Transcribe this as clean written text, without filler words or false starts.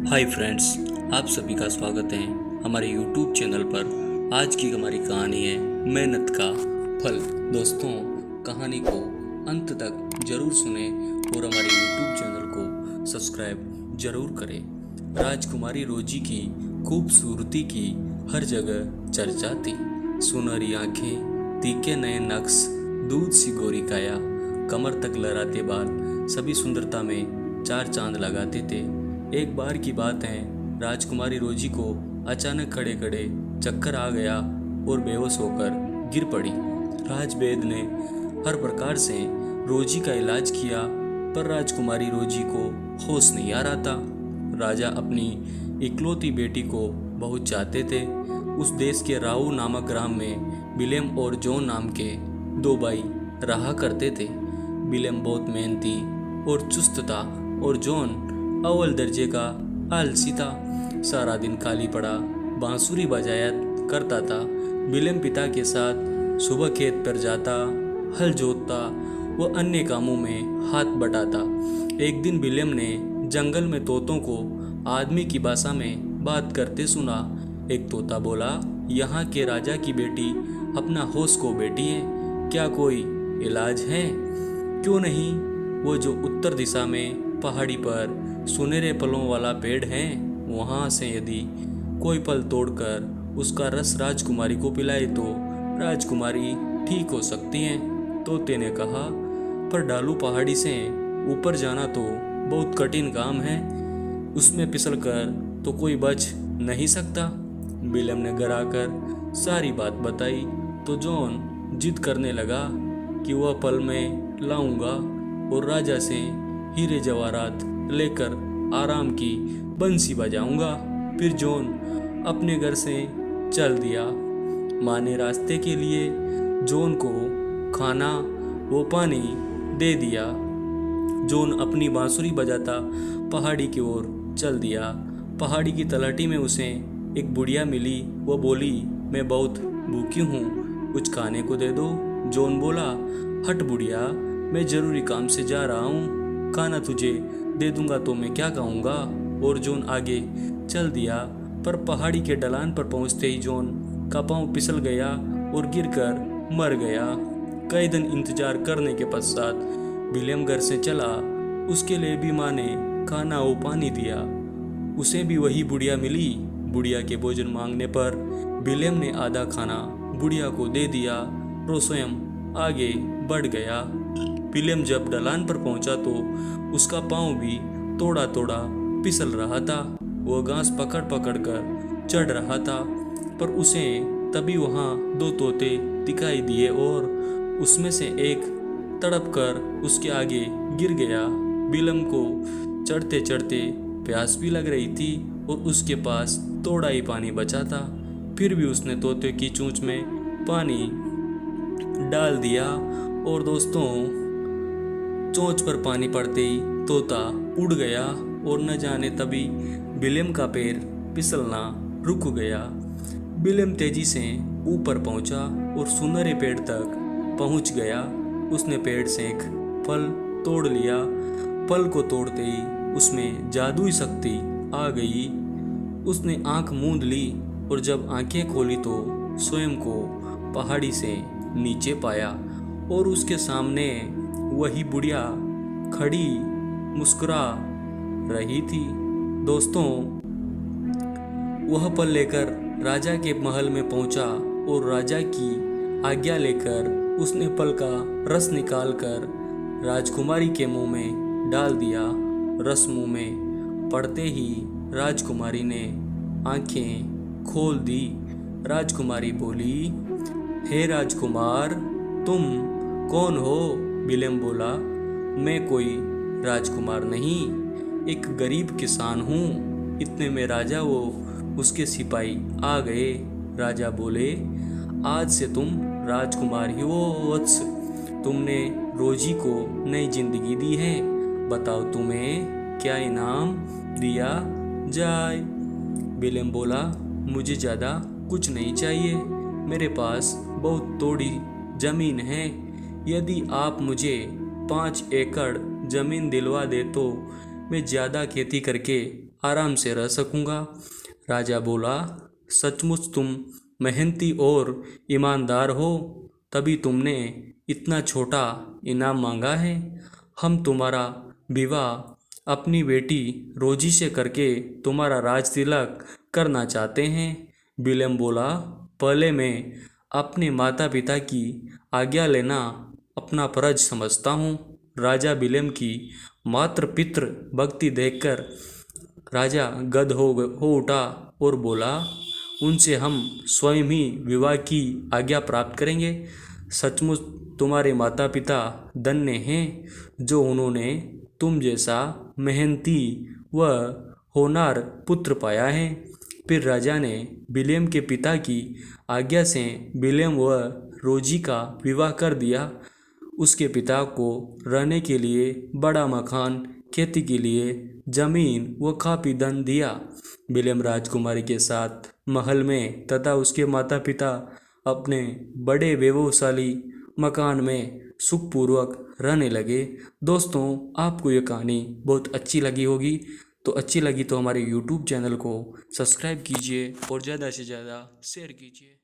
Hi friends, आप सभी का स्वागत है हमारे यूट्यूब चैनल पर। आज की हमारी कहानी है मेहनत का फल। दोस्तों, कहानी को अंत तक जरूर सुने और हमारे यूट्यूब चैनल को सब्सक्राइब जरूर करें। राजकुमारी रोजी की खूबसूरती की हर जगह चर्चा थी। सुनहरी आंखें, तीखे नए नक्श, दूध सी गोरी काया, कमर तक लहराते बाल, सभी सुंदरता में चार चांद लगाते थे। एक बार की बात है, राजकुमारी रोजी को अचानक खड़े खड़े चक्कर आ गया और बेहोश होकर गिर पड़ी। राजवैद्य ने हर प्रकार से रोजी का इलाज किया, पर राजकुमारी रोजी को होश नहीं आ रहा था। राजा अपनी इकलौती बेटी को बहुत चाहते थे। उस देश के राऊ नामक ग्राम में विलियम और जॉन नाम के दो भाई रहा करते थे। विलियम बहुत मेहनती और चुस्त था और जॉन अव्वल दर्जे का आलसी था। सारा दिन खाली पड़ा बांसुरी बजाया करता था। विलियम पिता के साथ सुबह खेत पर जाता, हल जोतता व अन्य कामों में हाथ बटाता। एक दिन विलियम ने जंगल में तोतों को आदमी की भाषा में बात करते सुना। एक तोता बोला, यहाँ के राजा की बेटी अपना होश को बैठी है, क्या कोई इलाज है? क्यों नहीं, वो जो उत्तर दिशा में पहाड़ी पर सुनहरे फलों वाला पेड़ है, वहाँ से यदि कोई फल तोड़कर उसका रस राजकुमारी को पिलाए तो राजकुमारी ठीक हो सकती है। तोते ने कहा, पर ढालू पहाड़ी से ऊपर जाना तो बहुत कठिन काम है, उसमें फिसलकर तो कोई बच नहीं सकता। विलियम ने घराकर सारी बात बताई तो जॉन जिद करने लगा कि वह फल में लाऊंगा और राजा से हीरे जवाहरात लेकर आराम की बंसी बजाऊंगा। फिर जॉन अपने घर से चल दिया। माँ ने रास्ते के लिए जॉन को खाना वो पानी दे दिया। जॉन अपनी बांसुरी बजाता पहाड़ी की ओर चल दिया। पहाड़ी की तलहटी में उसे एक बुढ़िया मिली। वो बोली, मैं बहुत भूखी हूँ, कुछ खाने को दे दो। जॉन बोला, हट बुढ़िया, मैं जरूरी काम से जा रहा हूँ, खाना तुझे दे दूंगा तो मैं क्या कहूँगा। और जॉन आगे चल दिया, पर पहाड़ी के ढलान पर पहुँचते ही जॉन का पाँव फिसल गया और गिरकर मर गया। कई दिन इंतजार करने के पश्चात विलियम घर से चला। उसके लिए भी माँ ने खाना और पानी दिया। उसे भी वही बुढ़िया मिली। बुढ़िया के भोजन मांगने पर विलियम ने आधा खाना बुढ़िया को दे दिया और स्वयं आगे बढ़ गया। विलियम जब ढलान पर पहुंचा तो उसका पाँव भी थोड़ा थोड़ा फिसल रहा था। वह घास पकड़ पकड़ कर चढ़ रहा था, पर उसे तभी वहां दो तोते दिखाई दिए और उसमें से एक तड़प कर उसके आगे गिर गया। विलियम को चढ़ते चढ़ते प्यास भी लग रही थी और उसके पास थोड़ा ही पानी बचा था। फिर भी उसने तोते की चोंच में पानी डाल दिया और दोस्तों, चोंच पर पानी पड़ते ही तोता उड़ गया और न जाने तभी विलियम का पैर फिसलना रुक गया। विलियम तेजी से ऊपर पहुंचा और सुनहरे पेड़ तक पहुंच गया। उसने पेड़ से एक फल तोड़ लिया। फल को तोड़ते ही उसमें जादुई शक्ति आ गई। उसने आंख मूंद ली और जब आंखें खोली तो स्वयं को पहाड़ी से नीचे पाया और उसके सामने वही बुढ़िया खड़ी मुस्कुरा रही थी। दोस्तों, वह फल लेकर राजा के महल में पहुंचा और राजा की आज्ञा लेकर उसने फल का रस निकालकर राजकुमारी के मुंह में डाल दिया। रस मुंह में पड़ते ही राजकुमारी ने आंखें खोल दी। राजकुमारी बोली, हे राजकुमार, तुम कौन हो? विलियम बोला, मैं कोई राजकुमार नहीं, एक गरीब किसान हूँ। इतने में राजा वो उसके सिपाही आ गए। राजा बोले, आज से तुम राजकुमार ही हो वत्स। तुमने रोजी को नई जिंदगी दी है, बताओ तुम्हें क्या इनाम दिया जाए। विलियम बोला, मुझे ज़्यादा कुछ नहीं चाहिए, मेरे पास बहुत थोड़ी जमीन है। यदि आप मुझे 5 एकड़ जमीन दिलवा दे तो मैं ज़्यादा खेती करके आराम से रह सकूँगा। राजा बोला, सचमुच तुम मेहनती और ईमानदार हो, तभी तुमने इतना छोटा इनाम मांगा है। हम तुम्हारा विवाह अपनी बेटी रोजी से करके तुम्हारा राज तिलक करना चाहते हैं। विलियम बोला, पहले मैं अपने माता पिता की आज्ञा लेना अपना फर्ज समझता हूँ। राजा विलियम की मातृ पितृ भक्ति देखकर राजा गद हो उठा और बोला, उनसे हम स्वयं ही विवाह की आज्ञा प्राप्त करेंगे। सचमुच तुम्हारे माता पिता धन्य हैं जो उन्होंने तुम जैसा मेहनती व होनहार पुत्र पाया है। फिर राजा ने विलियम के पिता की आज्ञा से विलियम व रोजी का विवाह कर दिया। उसके पिता को रहने के लिए बड़ा मकान, खेती के लिए जमीन व काफी धन दिया। विलियम राजकुमारी के साथ महल में तथा उसके माता पिता अपने बड़े वैभवशाली मकान में सुखपूर्वक रहने लगे। दोस्तों, आपको ये कहानी बहुत अच्छी लगी होगी, तो अच्छी लगी तो हमारे YouTube चैनल को सब्सक्राइब कीजिए और ज़्यादा से ज़्यादा शेयर कीजिए।